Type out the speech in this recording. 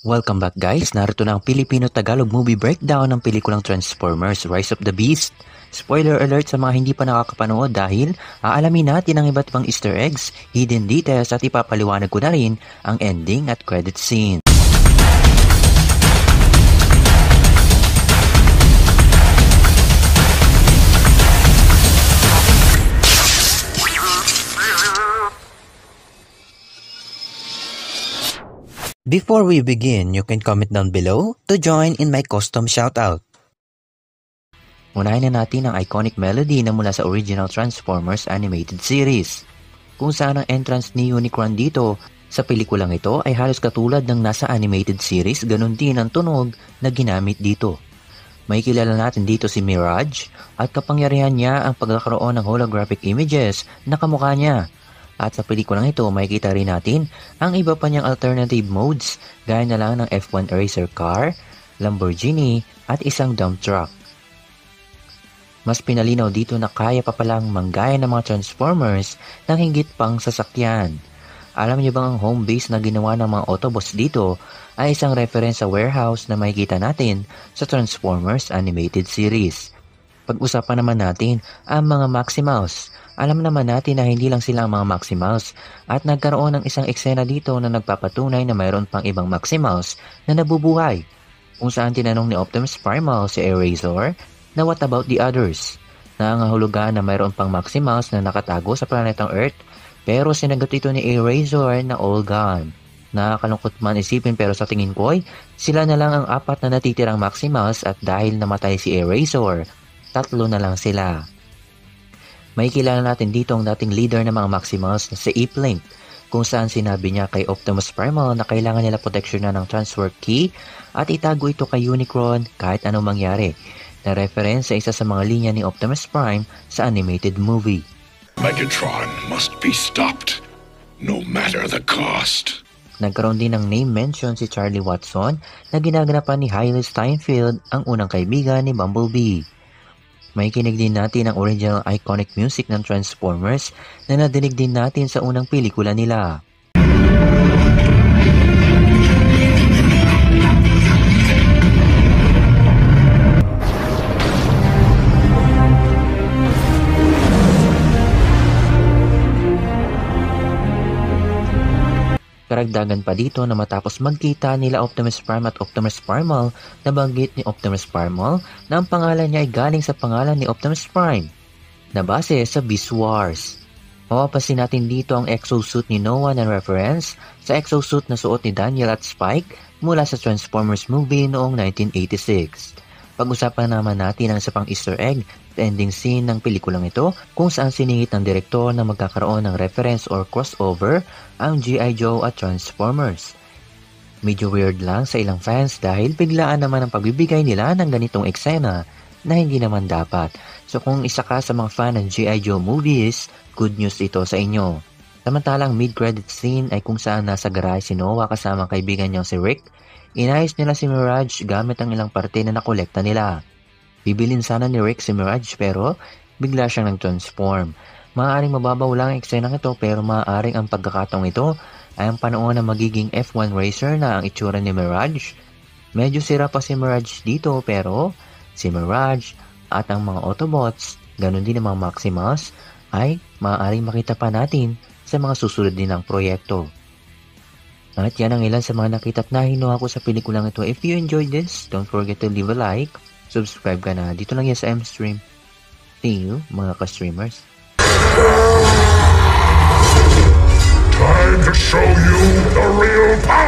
Welcome back guys, narito na ang Filipino-Tagalog movie breakdown ng pelikulang Transformers Rise of the Beast. Spoiler alert sa mga hindi pa nakakapanood dahil aalamin natin ang iba't pang easter eggs, hidden details at ipapaliwanag ko na rin ang ending at credit scene. Before we begin, you can comment down below to join in my custom shoutout. Unahin na natin ang iconic melody na mula sa original Transformers animated series, kung saan ang entrance ni Unicron dito sa pelikulang ito ay halos katulad ng nasa animated series, ganun din ang tunog na ginamit dito. May kilala natin dito si Mirage at kapangyarihan niya ang pagkakaroon ng holographic images na kamukha niya. At sa pelikulang ito, makikita rin natin ang iba pa niyang alternative modes gaya na lang ng F1 racer car, Lamborghini at isang dump truck. Mas pinalinaw dito na kaya pa palang manggaya ng mga Transformers ng hinggit pang sasakyan. Alam niyo bang ang home base na ginawa ng mga Autobots dito ay isang reference sa warehouse na makikita natin sa Transformers animated series. Pag-usapan naman natin ang mga Maximals. Alam naman natin na hindi lang sila ang mga Maximals at nagkaroon ng isang eksena dito na nagpapatunay na mayroon pang ibang Maximals na nabubuhay, kung saan tinanong ni Optimus Primal si Erasor na what about the others? Nangangahulugan na mayroon pang Maximals na nakatago sa planetang Earth pero sinagot ito ni Erasor na all gone. Nakakalungkot man isipin pero sa tingin ko ay sila na lang ang apat na natitirang Maximals at dahil namatay si Erasor, 3 na lang sila. May kilala natin dito ang dating leader ng mga Maximals na si Ape-Link, kung saan sinabi niya kay Optimus Primal na kailangan nila proteksyon na ng transfer key at itago ito kay Unicron kahit anong mangyari, na reference sa isa sa mga linya ni Optimus Prime sa animated movie. Megatron must be stopped, no matter the cost. Nagkaroon din ng name mention si Charlie Watson na ginaganapan ni Hailey Steinfeld, ang unang kaibigan ni Bumblebee. May kinig din natin ang original iconic music ng Transformers na nadinig din natin sa unang pelikula nila. Karagdagan pa dito na matapos magkita nila Optimus Prime at Optimus Primal, nabanggit ni Optimus Primal na ang pangalan niya ay galing sa pangalan ni Optimus Prime na base sa Beast Wars. Mapapansin natin dito ang exosuit ni Noah na reference sa exosuit na suot ni Daniel at Spike mula sa Transformers movie noong 1986. Pag-usapan naman natin ang isa pang easter egg, the ending scene ng pelikulang ito, kung saan siningit ng direktor na magkakaroon ng reference or crossover ang G.I. Joe at Transformers. Medyo weird lang sa ilang fans dahil biglaan naman ang pagbibigay nila ng ganitong eksena na hindi naman dapat. So kung isa ka sa mga fan ng G.I. Joe movies, good news ito sa inyo. Samantalang mid-credit scene ay kung saan nasa garage si Noah kasama kaibigan niyang si Rick. Inayos nila si Mirage gamit ang ilang parte na nakolekta nila. Bibilin sana ni Rick si Mirage pero bigla siyang nag-transform. Maaaring mababaw lang ang eksenang ito pero maaaring ang pagkakataong ito ay ang panahon na magiging F1 racer na ang itsura ni Mirage. Medyo sira pa si Mirage dito pero si Mirage at ang mga Autobots, ganun din ang mga Maximals, ay maaaring makita pa natin sa mga susunod din ng proyekto. At yan ang ilan sa mga nakita at nahinuha ko sa pelikulang ito. If you enjoyed this, don't forget to leave a like, subscribe ka na. Dito lang yan sa M-Stream. See you, mga ka-streamers. Time to show you the real power!